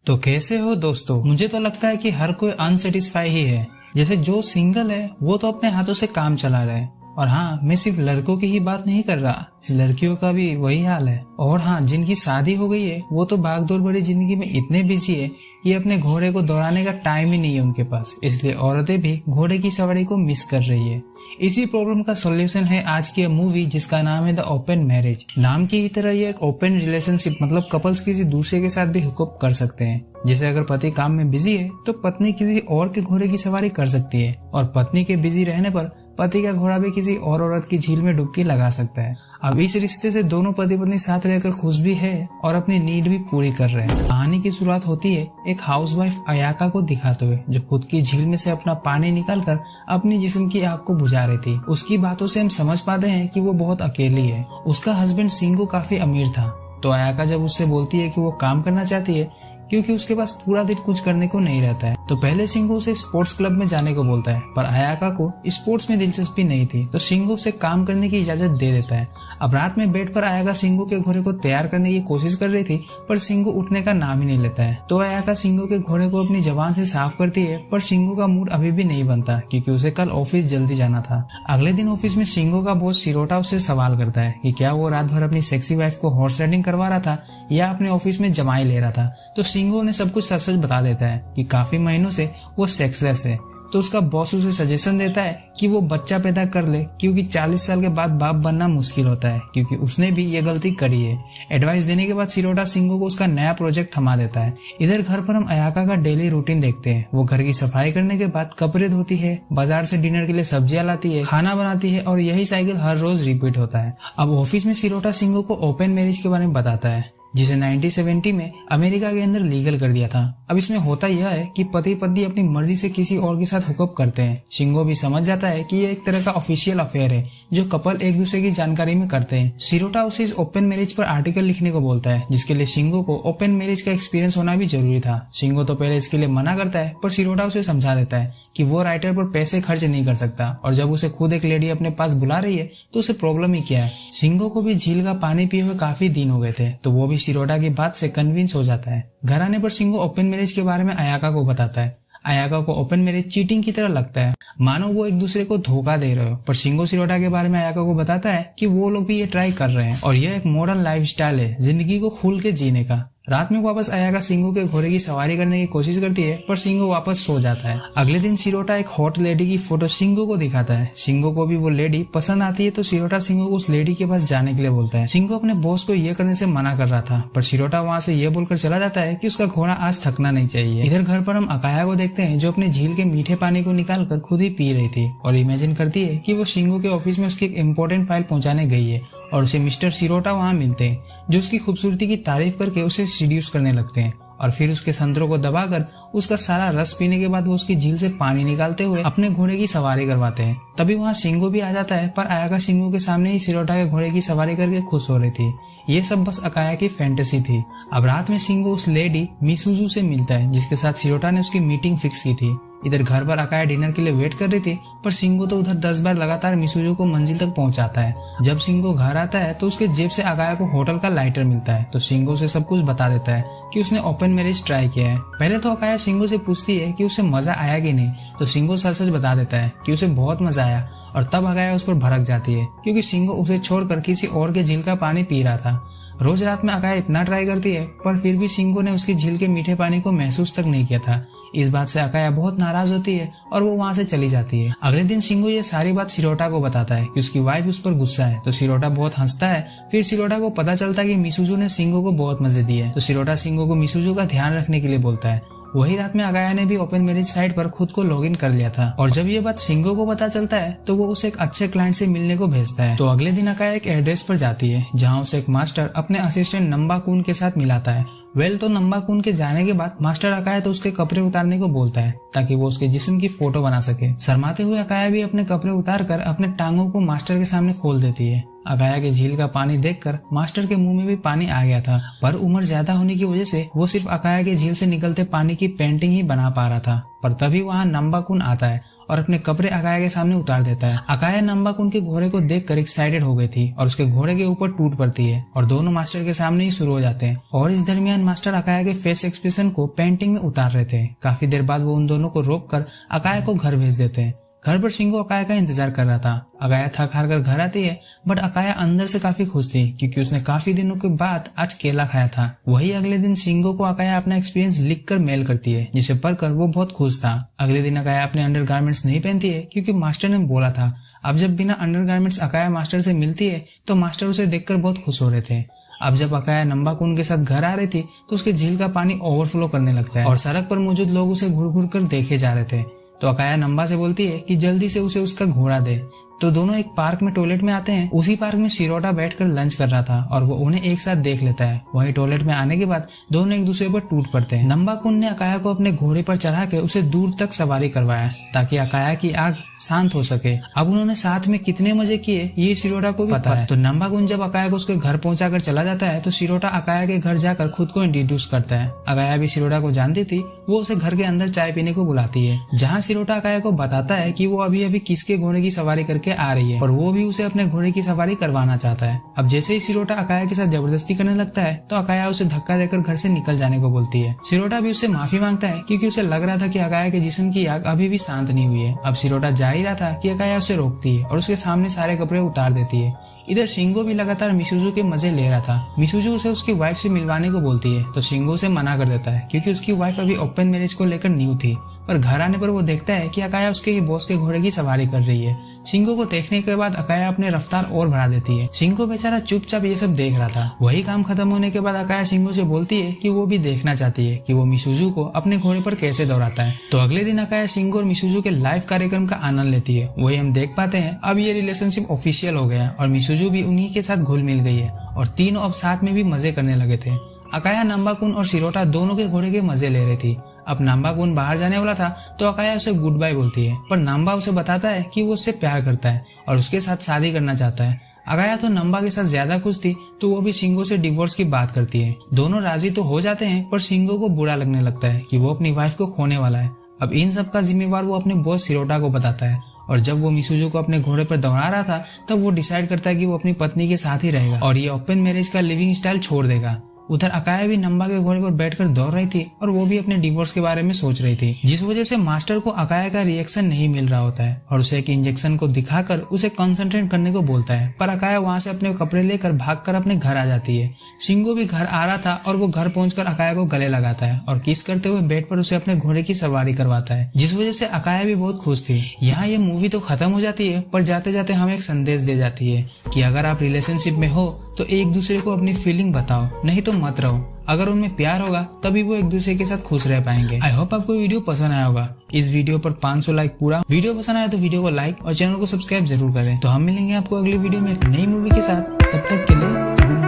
तो कैसे हो दोस्तों। मुझे तो लगता है कि हर कोई अनसेटिस्फाई ही है। जैसे जो सिंगल है वो तो अपने हाथों से काम चला रहा है। और हाँ, मैं सिर्फ लड़कों की ही बात नहीं कर रहा, लड़कियों का भी वही हाल है। और हाँ, जिनकी शादी हो गई है वो तो भागदौड़ भरी जिंदगी में इतने बिजी है ये अपने घोड़े को दौड़ाने का टाइम ही नहीं है उनके पास। इसलिए औरतें भी घोड़े की सवारी को मिस कर रही है। इसी प्रॉब्लम का सॉल्यूशन है आज की मूवी जिसका नाम है द ओपन मैरिज। नाम की ही तरह ये एक ओपन रिलेशनशिप, मतलब कपल्स किसी दूसरे के साथ भी हुकअप कर सकते हैं। जैसे अगर पति काम में बिजी है तो पत्नी किसी और के घोड़े की सवारी कर सकती है, और पत्नी के बिजी रहने पर पति का घोड़ा भी किसी और औरत की झील में डुबकी लगा सकता है। अब इस रिश्ते से दोनों पति पत्नी साथ रहकर खुश भी है और अपनी नीड भी पूरी कर रहे हैं। कहानी की शुरुआत होती है एक हाउसवाइफ अयाका को दिखाते हुए, जो खुद की झील में से अपना पानी निकालकर अपनी जिस्म की आग को बुझा रही थी। उसकी बातों से हम समझ पाते हैं कि वो बहुत अकेली है। उसका हस्बैंड सिंगो काफी अमीर था, तो अयाका जब उससे बोलती है कि वो काम करना चाहती है क्योंकि उसके पास पूरा दिन कुछ करने को नहीं रहता है, तो पहले सिंगो उसे स्पोर्ट्स क्लब में जाने को बोलता है। पर अयाका को स्पोर्ट्स में दिलचस्पी नहीं थी, तो सिंगो उसे काम करने की इजाजत दे देता है। अब रात में बेड पर अयाका सिंगो के घोड़े को तैयार करने की कोशिश कर रही थी, पर सिंगो उठने का नाम ही नहीं लेता है। तो अयाका सिंगो के घोड़े को अपनी जबान से साफ करती है, पर सिंगो का मूड अभी भी नहीं बनता क्योंकि उसे कल ऑफिस जल्दी जाना था। अगले दिन ऑफिस में सिंगो का बॉस शिरोटा उससे सवाल करता है कि क्या वो रात भर अपनी सेक्सी वाइफ को हॉर्स राइडिंग करवा रहा था या अपने ऑफिस में जमाई ले रहा था। तो सिंगो ने सब कुछ सच बता देता है कि काफी महीनों से वो सेक्सलेस है। तो उसका बॉस उसे सजेशन देता है कि वो बच्चा पैदा कर ले, क्योंकि 40 साल के बाद बाप बनना मुश्किल होता है, क्योंकि उसने भी ये गलती करी है। एडवाइस देने के बाद शिरोटा सिंगो को उसका नया प्रोजेक्ट थमा देता है। इधर घर पर हम अयाका का डेली रूटीन देखते हैं। वो घर की सफाई करने के बाद कपड़े धोती है, बाजार से डिनर के लिए सब्जियां लाती है, खाना बनाती है, और यही साइकिल हर रोज रिपीट होता है। अब ऑफिस में शिरोटा सिंगो को ओपन मैरिज के बारे में बताता है, जिसे 1970 में अमेरिका के अंदर लीगल कर दिया था। अब इसमें होता यह है कि पति पत्नी अपनी मर्जी से किसी और के साथ हुकअप करते हैं। सिंगो भी समझ जाता है कि यह एक तरह का ऑफिशियल अफेयर है जो कपल एक दूसरे की जानकारी में करते हैं। शिरोटा उसे इस ओपन मैरिज पर आर्टिकल लिखने को बोलता है, जिसके लिए सिंगो को ओपन मैरिज का एक्सपीरियंस होना भी जरूरी था। सिंगो तो पहले इसके लिए मना करता है, पर शिरोटा उसे समझा देता है कि वो राइटर पर पैसे खर्च नहीं कर सकता, और जब उसे खुद एक लेडी अपने पास बुला रही है तो उसे प्रॉब्लम ही क्या है। सिंगो को भी झील का पानी पिए हुए काफी दिन हो गए थे, तो वो भी शिरोटा की बात से कन्विंस हो जाता है। घर आने पर सिंगो ओपन मैरिज के बारे में अयाका को बताता है। अयाका को ओपन मैरिज चीटिंग की तरह लगता है, मानो वो एक दूसरे को धोखा दे रहे हो। पर सिंगो शिरोटा के बारे में अयाका को बताता है कि वो लोग भी ये ट्राई कर रहे हैं और यह एक मॉडर्न लाइफस्टाइल है जिंदगी को खुल के जीने का। रात में वापस अयाका सिंगो के घोड़े की सवारी करने की कोशिश करती है, पर सिंगो वापस सो जाता है। अगले दिन शिरोटा एक हॉट लेडी की फोटो सिंगो को दिखाता है। सिंगो को भी वो लेडी पसंद आती है, तो शिरोटा सिंगो को उस लेडी के पास जाने के लिए बोलता है। सिंगो अपने बॉस को ये करने से मना कर रहा था, पर शिरोटा वहाँ से ये बोलकर चला जाता है कि उसका घोड़ा आज थकना नहीं चाहिए। इधर घर पर हम अकाया को देखते हैं, जो अपने झील के मीठे पानी को निकाल कर खुद ही पी रही थी और इमेजिन करती है कि वो सिंगो के ऑफिस में उसकी एक इम्पोर्टेंट फाइल पहुंचाने गई है और उसे मिस्टर शिरोटा वहाँ मिलते हैं, जो उसकी खूबसूरती की तारीफ करके उसे सीड्यूस करने लगते हैं। और फिर उसके संतरों को दबाकर उसका सारा रस पीने के बाद वो उसकी झील से पानी निकालते हुए अपने घोड़े की सवारी करवाते हैं। तभी वहाँ सिंगो भी आ जाता है, पर अयाका सिंगो के सामने ही शिरोटा के घोड़े की सवारी करके खुश हो रही थी। ये सब बस अकाया की फैंटेसी थी। अब रात में सिंगो उस लेडी मिसुजू से मिलता है, जिसके साथ शिरोटा ने उसकी मीटिंग फिक्स की थी। इधर घर पर अकाया डिनर के लिए वेट कर रही थी, पर सिंगो तो उधर 10 बार लगातार मिसुजू को मंजिल तक पहुंचाता है। जब सिंगो घर आता है तो उसके जेब से अकाया को होटल का लाइटर मिलता है, तो सिंगो से सब कुछ बता देता है कि उसने ओपन मैरिज ट्राई किया है। पहले तो अकाया सिंगो से पूछती है कि उसे मजा आया कि नहीं, तो सिंगो सच सच बता देता है कि उसे बहुत मजा आया, और तब अकाया उस पर भड़क जाती है क्योंकि सिंगो उसे छोड़कर किसी और के झील का पानी पी रहा था। रोज रात में अकाया इतना ट्राई करती है, पर फिर भी सिंगो ने उसकी झील के मीठे पानी को महसूस तक नहीं किया था। इस बात से अकाया बहुत नाराज होती है और वो वहाँ से चली जाती है। अगले दिन सिंगो ये सारी बात शिरोटा को बताता है कि उसकी वाइफ उस पर गुस्सा है, तो शिरोटा बहुत हंसता है। फिर शिरोटा को पता चलता है कि मिसुजू ने सिंगो को बहुत मजे दिए, तो शिरोटा सिंगो को मिसुजू का ध्यान रखने के लिए बोलता है। वही रात में अकाया ने भी ओपन मैरिज साइट पर खुद को लॉगिन कर लिया था, और जब ये बात सिंगो को पता चलता है तो वो उसे एक अच्छे क्लाइंट से मिलने को भेजता है। तो अगले दिन अकाया एक एड्रेस पर जाती है, जहाँ उसे एक मास्टर अपने असिस्टेंट नंबा कुन के साथ मिलाता है। तो नंबा कुन के जाने के बाद मास्टर अकाया तो उसके कपड़े उतारने को बोलता है ताकि वो उसके जिस्म की फोटो बना सके। शर्माते हुए अकाया भी अपने कपड़े उतार कर अपने टांगों को मास्टर के सामने खोल देती है। अकाया के झील का पानी देखकर मास्टर के मुंह में भी पानी आ गया था, पर उम्र ज्यादा होने की वजह से वो सिर्फ अकाया के झील से निकलते पानी की पेंटिंग ही बना पा रहा था। पर तभी वहाँ नंबाकुन आता है और अपने कपड़े अकाया के सामने उतार देता है। अकाया नंबाकुन के घोड़े को देखकर एक्साइटेड हो गई थी और उसके घोड़े के ऊपर टूट पड़ती है और दोनों मास्टर के सामने ही शुरू हो जाते हैं। और इस दरमियान मास्टर अकाया के फेस एक्सप्रेशन को पेंटिंग में उतार रहे थे। काफी देर बाद वो उन दोनों को रोककर अकाया को घर भेज देते हैं। घर पर शिंगो अकाया का इंतजार कर रहा था। अकाया थक हार कर घर आती है, बट अकाया अंदर से काफी खुश थी क्योंकि उसने काफी दिनों के बाद आज केला खाया था। वही अगले दिन शिंगो को अकाया अपना एक्सपीरियंस लिखकर मेल करती है, जिसे पढ़कर वो बहुत खुश था। अगले दिन अकाया अपने अंडरगारमेंट्स नहीं पहनती है क्योंकि मास्टर ने बोला था। अब जब बिना अंडरगारमेंट्स अकाया मास्टर से मिलती है तो मास्टर उसे देखकर बहुत खुश हो रहे थे। अब जब अकाया नंबाकुन के साथ घर आ रही थी तो उसके झील का पानी ओवरफ्लो करने लगता है और सड़क पर मौजूद लोग उसे घूर घूर कर देखे जा रहे थे। तो अकाया नंबा से बोलती है कि जल्दी से उसे उसका घोड़ा दे। तो दोनों एक पार्क में टॉयलेट में आते हैं। उसी पार्क में शिरोटा बैठकर लंच कर रहा था और वो उन्हें एक साथ देख लेता है। वहीं टॉयलेट में आने के बाद दोनों एक दूसरे पर टूट पड़ते हैं। नंबाकुन ने अकाया को अपने घोड़े पर चढ़ा के उसे दूर तक सवारी करवाया ताकि अकाया की आग शांत हो सके। अब उन्होंने साथ में कितने मजे किए ये शिरोटा को भी पता है। तो नंबाकुन जब अकाया को उसके घर पहुंचाकर चला जाता है तो शिरोटा अकाया के घर जाकर खुद को इंट्रोड्यूस करता है। अकाया भी शिरोटा को जानती थी। वो उसे घर के अंदर चाय पीने को बुलाती है, जहाँ शिरोटा अकाया को बताता है कि वो अभी अभी किसके घोड़े की सवारी करके आ रही है और वो भी उसे अपने घोड़े की सवारी करवाना चाहता है। अब जैसे ही शिरोटा अकाया के साथ जबरदस्ती करने लगता है तो अकाया उसे धक्का देकर घर से निकल जाने को बोलती है। शिरोटा भी उससे माफी मांगता है क्योंकि उसे लग रहा था कि अकाया के जिस्म की आग अभी भी शांत नहीं हुई है। अब शिरोटा जा ही रहा था कि अकाया उसे रोकती है और उसके सामने सारे कपड़े उतार देती है। इधर शिंगो भी लगातार मिसुजू के मजे ले रहा था। मिसुजू उसे उसकी वाइफ से मिलवाने को बोलती है तो शिंगो उसे मना कर देता है क्योंकि उसकी वाइफ अभी ओपन मैरिज को लेकर न्यू थी। पर घर आने पर वो देखता है कि अकाया उसके ही बॉस के घोड़े की सवारी कर रही है। शिंगो को देखने के बाद अकाया अपने रफ्तार और बढ़ा देती है। शिंगो बेचारा चुपचाप ये सब देख रहा था। वही काम खत्म होने के बाद अकाया शिंगो से बोलती है कि वो भी देखना चाहती है कि वो मिसुजू को अपने घोड़े पर कैसे दौड़ाता है। तो अगले दिन अकाया शिंगो और मिसुजू के लाइव कार्यक्रम का आनंद लेती है। वही हम देख पाते हैं अब ये रिलेशनशिप ऑफिशियल हो गया और मिसुजू भी उन्हीं के साथ घुल मिल गई है और तीनों अब साथ में भी मजे करने लगे थे। अकाया नंबाकुन और शिरोटा दोनों के घोड़े के मजे ले रही थी। अब नंबाकुन बाहर जाने वाला था तो अकाया उसे गुड बाय बोलती है, पर नंबा उसे बताता है कि वो उससे प्यार करता है और उसके साथ शादी करना चाहता है। अकाया तो नंबा के साथ ज्यादा खुश थी तो वो भी शिंगो से डिवोर्स की बात करती है। दोनों राजी तो हो जाते हैं पर शिंगो को बुरा लगने लगता है कि वो अपनी वाइफ को खोने वाला है। अब इन सब का जिम्मेवार वो अपने बॉस शिरोटा को बताता है और जब वो मिसुजू को अपने घोड़े पर दौड़ा रहा था तब वो डिसाइड करता है कि वो अपनी पत्नी के साथ ही रहेगा और ये ओपन मैरिज का लिविंग स्टाइल छोड़ देगा। उधर अकाया भी नंबा के घोड़े पर बैठकर दौड़ रही थी और वो भी अपने डिवोर्स के बारे में सोच रही थी, जिस वजह से मास्टर को अकाया का रिएक्शन नहीं मिल रहा होता है और उसे एक इंजेक्शन को दिखाकर उसे कंसंट्रेट करने को बोलता है। पर अकाया वहां से अपने कपड़े लेकर भागकर अपने घर आ जाती है। शिंगो भी घर आ रहा था और वो घर पहुंचकर अकाया को गले लगाता है और किस करते हुए बेड पर उसे अपने घोड़े की सवारी करवाता है, जिस वजह से अकाया भी बहुत खुश थी। यहाँ ये मूवी तो खत्म हो जाती है पर जाते जाते हमें एक संदेश दे जाती है कि अगर आप रिलेशनशिप में हो तो एक दूसरे को अपनी फीलिंग बताओ, नहीं तो मत रहो। अगर उनमें प्यार होगा तभी वो एक दूसरे के साथ खुश रह पाएंगे। आई होप आपको वीडियो पसंद आया होगा। इस वीडियो पर 500 लाइक पूरा। वीडियो पसंद आया तो वीडियो को लाइक और चैनल को सब्सक्राइब जरूर करें। तो हम मिलेंगे आपको अगली वीडियो में एक नई मूवी के साथ। तब तक के लिए गुड